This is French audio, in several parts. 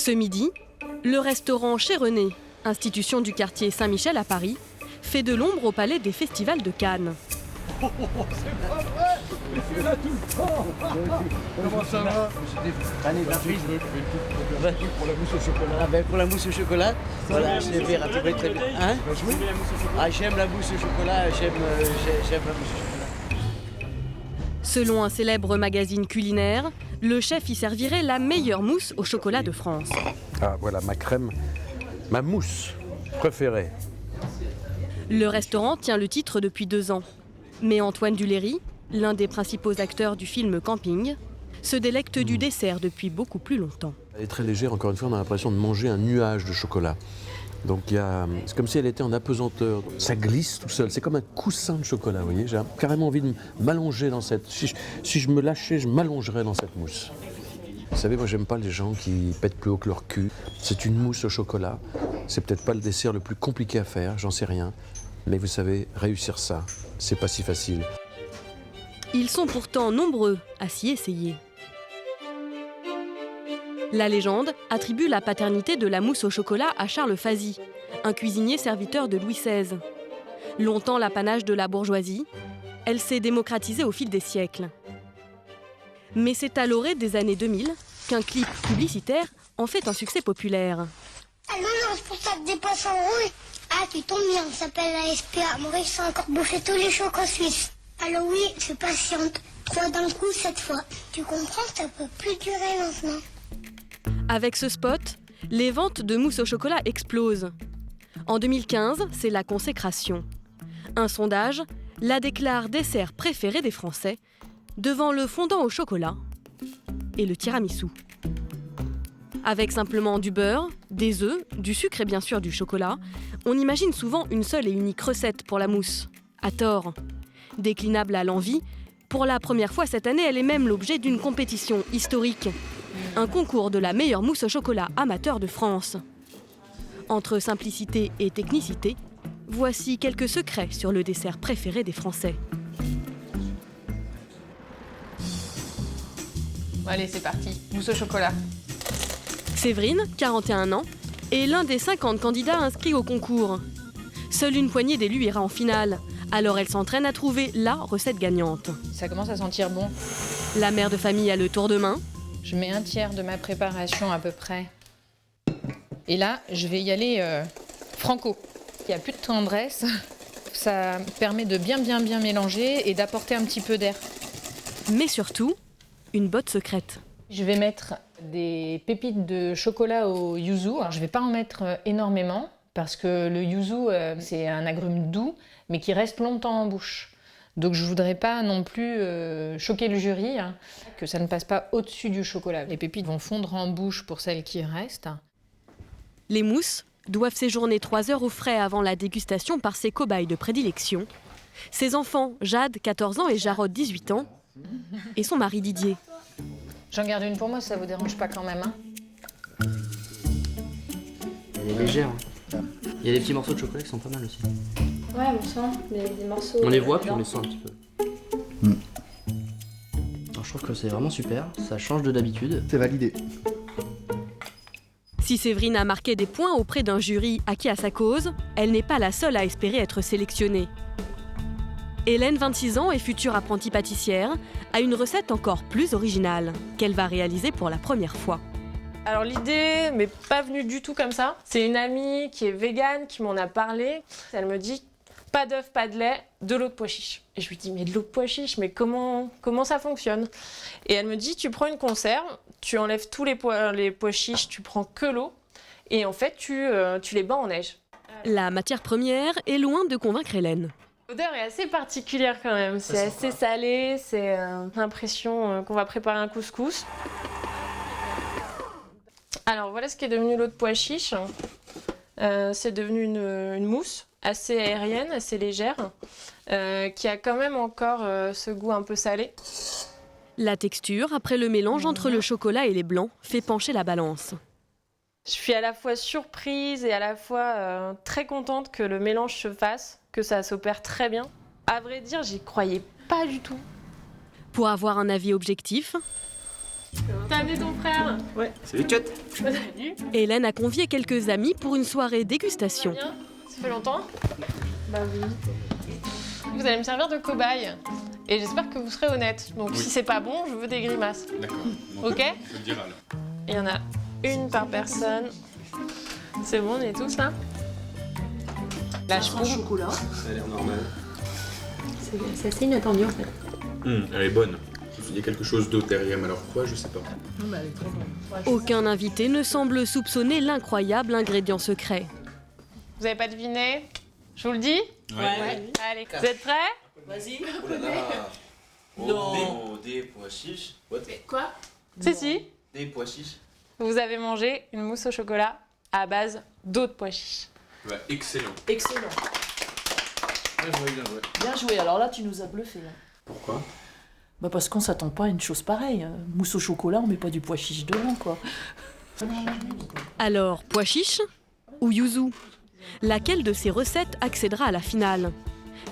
Ce midi, le restaurant Chez René, institution du quartier Saint-Michel à Paris, fait de l'ombre au palais des festivals de Cannes. Oh, c'est pas vrai! Je suis là tout le temps! Comment ça va? Allez, la prise. Pour la mousse au chocolat. Ah ben pour la mousse au chocolat, voilà, je l'ai fait rattraper très bien. Hein? Ah, j'aime la mousse au chocolat, j'aime la mousse au chocolat. Selon un célèbre magazine culinaire, le chef y servirait la meilleure mousse au chocolat de France. Ah voilà ma crème, ma mousse préférée. Le restaurant tient le titre depuis 2 ans. Mais Antoine Duléry, l'un des principaux acteurs du film Camping, se délecte du dessert depuis beaucoup plus longtemps. Elle est très légère, encore une fois, on a l'impression de manger un nuage de chocolat. Donc c'est comme si elle était en apesanteur. Ça glisse tout seul, c'est comme un coussin de chocolat, vous voyez. J'ai carrément envie de m'allonger dans cette... Si je me lâchais, je m'allongerais dans cette mousse. Vous savez, moi j'aime pas les gens qui pètent plus haut que leur cul. C'est une mousse au chocolat. C'est peut-être pas le dessert le plus compliqué à faire, j'en sais rien. Mais vous savez, réussir ça, c'est pas si facile. Ils sont pourtant nombreux à s'y essayer. La légende attribue la paternité de la mousse au chocolat à Charles Fazy, un cuisinier serviteur de Louis XVI. Longtemps l'apanage de la bourgeoisie, elle s'est démocratisée au fil des siècles. Mais c'est à l'orée des années 2000 qu'un clip publicitaire en fait un succès populaire. Allô, le responsable des poissons rouges. Ah, tu tombes bien, on s'appelle la SPA. Maurice a encore bouffé tous les chocos suisses. Alors oui, je patiente. 3 d'un coup cette fois. Tu comprends, ça peut plus durer maintenant. Avec ce spot, les ventes de mousse au chocolat explosent. En 2015, c'est la consécration. Un sondage la déclare dessert préféré des Français, devant le fondant au chocolat et le tiramisu. Avec simplement du beurre, des œufs, du sucre et bien sûr du chocolat, on imagine souvent une seule et unique recette pour la mousse. À tort. Déclinable à l'envi, pour la première fois cette année, elle est même l'objet d'une compétition historique. Un concours de la meilleure mousse au chocolat amateur de France. Entre simplicité et technicité, voici quelques secrets sur le dessert préféré des Français. Allez, c'est parti. Mousse au chocolat. Séverine, 41 ans, est l'un des 50 candidats inscrits au concours. Seule une poignée d'élus ira en finale, alors elle s'entraîne à trouver la recette gagnante. Ça commence à sentir bon. La mère de famille a le tour de main. Je mets 1/3 de ma préparation à peu près. Et là, je vais y aller franco. Il n'y a plus de tendresse. Ça permet de bien mélanger et d'apporter un petit peu d'air. Mais surtout, une botte secrète. Je vais mettre des pépites de chocolat au yuzu. Alors, je ne vais pas en mettre énormément parce que le yuzu, c'est un agrume doux, mais qui reste longtemps en bouche. Donc je ne voudrais pas non plus choquer le jury, hein, que ça ne passe pas au-dessus du chocolat. Les pépites vont fondre en bouche pour celles qui restent. Les mousses doivent séjourner 3 heures au frais avant la dégustation par ses cobayes de prédilection. Ses enfants, Jade, 14 ans, et Jarod, 18 ans, et son mari Didier. J'en garde une pour moi, ça vous dérange pas quand même, hein? Elle est légère. Hein. Il y a des petits morceaux de chocolat qui sont pas mal aussi. Ouais, on sent des morceaux. On les voit puis on les sent un petit peu. Alors, je trouve que c'est vraiment super, ça change de d'habitude. C'est validé. Si Séverine a marqué des points auprès d'un jury acquis à sa cause, elle n'est pas la seule à espérer être sélectionnée. Hélène, 26 ans et future apprentie pâtissière, a une recette encore plus originale, qu'elle va réaliser pour la première fois. Alors l'idée m'est pas venue du tout comme ça. C'est une amie qui est végane qui m'en a parlé. Elle me dit pas d'œuf, pas de lait, de l'eau de pois chiche. Et je lui dis mais de l'eau de pois chiche, mais comment ça fonctionne? Et elle me dit tu prends une conserve, tu enlèves tous les pois chiches, tu prends que l'eau et en fait tu les bats en neige. La matière première est loin de convaincre Hélène. L'odeur est assez particulière quand même, c'est assez salé, c'est l'impression qu'on va préparer un couscous. Alors voilà ce qui est devenu l'eau de pois chiche. C'est devenu une mousse assez aérienne, assez légère, qui a quand même encore ce goût un peu salé. La texture, après le mélange entre le chocolat et les blancs, fait pencher la balance. Je suis à la fois surprise et à la fois très contente que le mélange se fasse, que ça s'opère très bien. À vrai dire, j'y croyais pas du tout. Pour avoir un avis objectif, T'as amené ton frère? Ouais, salut Tchot. Salut. Hélène a convié quelques amis pour une soirée dégustation. Bien. Ça fait longtemps? Bah oui. Vous allez me servir de cobaye. Et j'espère que vous serez honnête. Donc si c'est pas bon, je veux des grimaces. D'accord. Ok? Je le dirai alors. Il y en a une par personne. C'est bon, on est tous là? Lâche pour. Chocolat. Ça a l'air normal. C'est assez inattendu en fait. Elle est bonne. Il y a quelque chose d'autre derrière, mais alors quoi, je sais pas. Aucun invité ne semble soupçonner l'incroyable ingrédient secret. Vous avez pas deviné? Je vous le dis? Ouais. Allez, vous êtes prêts? Vas-y. Oh là là. Non. Des pois chiches. What? Quoi? Si. Des pois chiches. Vous avez mangé une mousse au chocolat à base d'eau de pois chiches. Ouais, excellent. Excellent. Bien joué, bien joué. Bien joué. Alors là, tu nous as bluffé. Là. Pourquoi? Bah parce qu'on s'attend pas à une chose pareille. Mousse au chocolat, on met pas du pois chiche dedans, quoi. Alors, pois chiche ou yuzu? Laquelle de ces recettes accédera à la finale?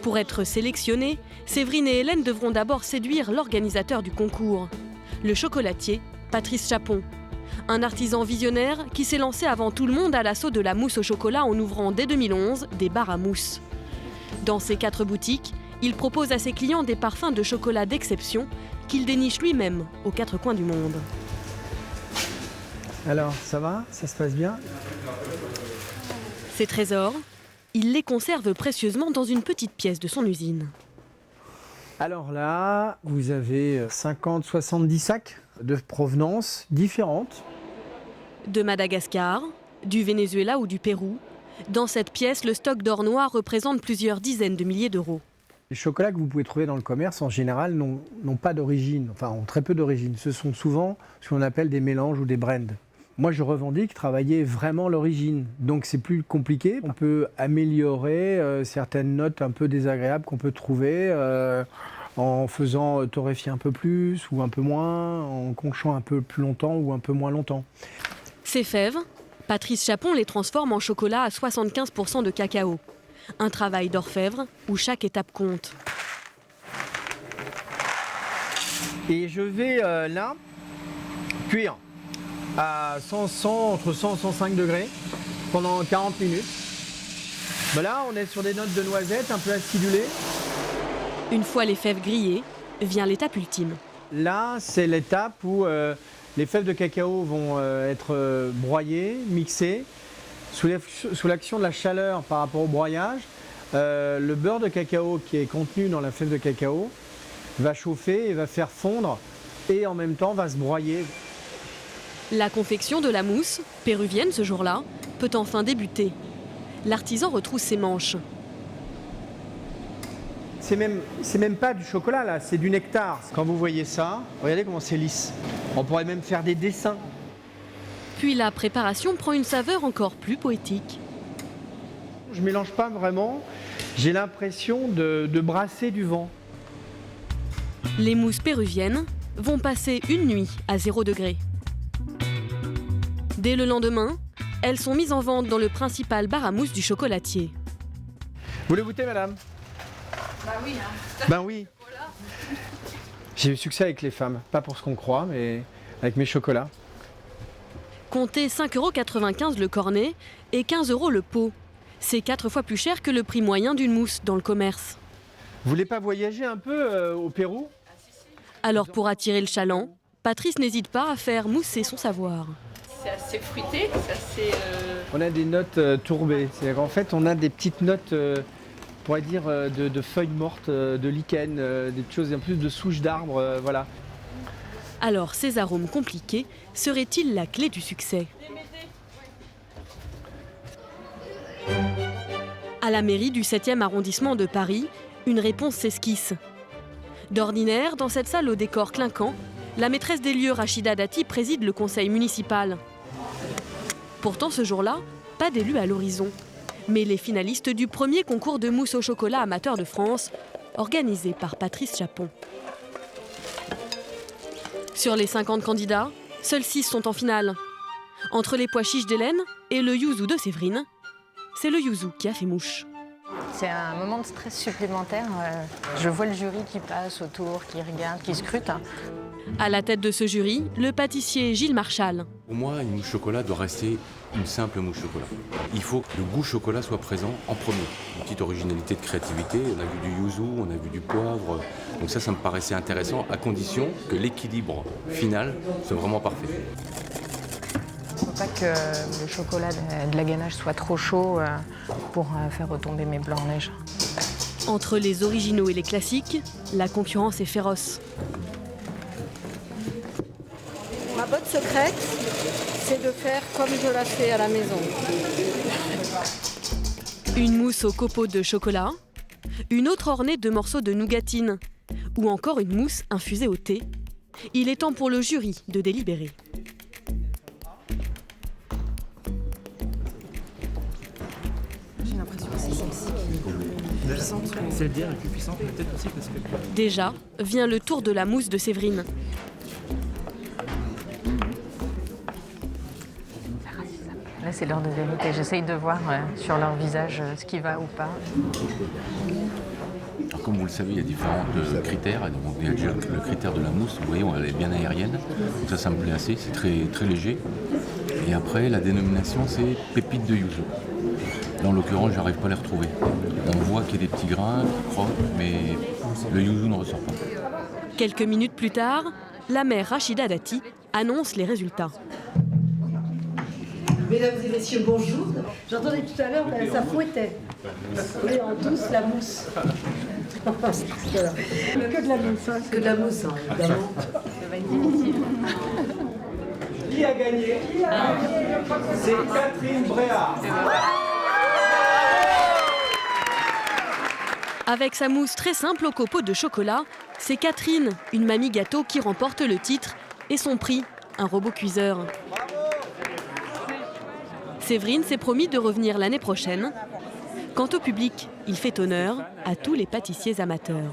Pour être sélectionnée, Séverine et Hélène devront d'abord séduire l'organisateur du concours, le chocolatier Patrice Chapon. Un artisan visionnaire qui s'est lancé avant tout le monde à l'assaut de la mousse au chocolat en ouvrant dès 2011 des bars à mousse. Dans ses 4 boutiques, il propose à ses clients des parfums de chocolat d'exception qu'il déniche lui-même aux 4 coins du monde. Alors, ça va? Ça se passe bien? Ces trésors, il les conserve précieusement dans une petite pièce de son usine. Alors là, vous avez 50-70 sacs de provenance différentes. De Madagascar, du Venezuela ou du Pérou, dans cette pièce, le stock d'or noir représente plusieurs dizaines de milliers d'euros. Les chocolats que vous pouvez trouver dans le commerce, en général, n'ont pas d'origine, enfin ont très peu d'origine. Ce sont souvent ce qu'on appelle des mélanges ou des blends. Moi, je revendique travailler vraiment l'origine. Donc, c'est plus compliqué. On peut améliorer certaines notes un peu désagréables qu'on peut trouver en faisant torréfier un peu plus ou un peu moins, en conchant un peu plus longtemps ou un peu moins longtemps. Ces fèves, Patrice Chapon les transforme en chocolat à 75% de cacao. Un travail d'orfèvre où chaque étape compte. Et je vais là cuire à entre 100 et 105 degrés pendant 40 minutes. Ben là, on est sur des notes de noisettes un peu acidulées. Une fois les fèves grillées, vient l'étape ultime. Là, c'est l'étape où les fèves de cacao vont être broyées, mixées. Sous l'action de la chaleur par rapport au broyage, le beurre de cacao qui est contenu dans la fève de cacao va chauffer et va faire fondre et en même temps va se broyer. La confection de la mousse, péruvienne ce jour-là, peut enfin débuter. L'artisan retrousse ses manches. C'est même pas du chocolat là, c'est du nectar. Quand vous voyez ça, regardez comment c'est lisse. On pourrait même faire des dessins. Puis la préparation prend une saveur encore plus poétique. Je mélange pas vraiment, j'ai l'impression de brasser du vent. Les mousses péruviennes vont passer une nuit à 0 degré. Dès le lendemain, elles sont mises en vente dans le principal bar à mousse du chocolatier. Vous voulez goûter, madame? Bah oui. Ben oui. J'ai eu succès avec les femmes, pas pour ce qu'on croit, mais avec mes chocolats. Comptez 5,95 € le cornet et 15 € le pot. C'est 4 fois plus cher que le prix moyen d'une mousse dans le commerce. Vous voulez pas voyager un peu au Pérou? Alors pour attirer le chaland, Patrice n'hésite pas à faire mousser son savoir. C'est assez fruité, c'est assez... On a des notes tourbées, c'est-à-dire qu'en fait on a des petites notes, on pourrait dire de feuilles mortes, de lichen, des choses un peu de souches d'arbres, voilà. Alors ces arômes compliqués seraient-ils la clé du succès? À la mairie du 7e arrondissement de Paris, une réponse s'esquisse. D'ordinaire, dans cette salle au décor clinquant, la maîtresse des lieux Rachida Dati préside le conseil municipal. Pourtant ce jour-là, pas d'élu à l'horizon. Mais les finalistes du premier concours de mousse au chocolat amateur de France, organisé par Patrice Chapon. Sur les 50 candidats, seuls 6 sont en finale. Entre les pois chiches d'Hélène et le yuzu de Séverine, c'est le yuzu qui a fait mouche. C'est un moment de stress supplémentaire. Je vois le jury qui passe autour, qui regarde, qui scrute. À la tête de ce jury, le pâtissier Gilles Marchal. Pour moi, une mousse chocolat doit rester une simple mousse chocolat. Il faut que le goût chocolat soit présent en premier. Une petite originalité de créativité, on a vu du yuzu, on a vu du poivre. Donc ça me paraissait intéressant à condition que l'équilibre final soit vraiment parfait. Il ne faut pas que le chocolat de la ganache soit trop chaud pour faire retomber mes blancs en neige. Entre les originaux et les classiques, la concurrence est féroce. Ma botte secrète, c'est de faire comme je la fais à la maison. Une mousse au copeaux de chocolat, une autre ornée de morceaux de nougatine, ou encore une mousse infusée au thé. Il est temps pour le jury de délibérer. J'ai l'impression que c'est celle-ci qui est plus puissante. Celle-là est plus puissante, peut-être aussi parce que... Déjà, vient le tour de la mousse de Séverine. Là, c'est l'heure de vérité. J'essaye de voir sur leur visage ce qui va ou pas. Alors, comme vous le savez, il y a différents critères. Donc, il y a déjà le critère de la mousse, vous voyez, elle est bien aérienne. Donc ça me plaît assez, c'est très, très léger. Et après, la dénomination, c'est pépites de yuzu. Là, en l'occurrence, je n'arrive pas à les retrouver. On voit qu'il y a des petits grains qui crottent, mais le yuzu ne ressort pas. Quelques minutes plus tard, la mère Rachida Dati annonce les résultats. Mesdames et messieurs, bonjour. J'entendais tout à l'heure, ça fouettait. Oui, en tous, la mousse. Voilà. Que de la mousse. Hein. Que de la mousse, hein, évidemment. Ça va être difficile. Qui a gagné? C'est Catherine Bréard. Avec sa mousse très simple au copeaux de chocolat, c'est Catherine, une mamie gâteau, qui remporte le titre et son prix, un robot cuiseur. Séverine s'est promis de revenir l'année prochaine. Quant au public, il fait honneur à tous les pâtissiers amateurs.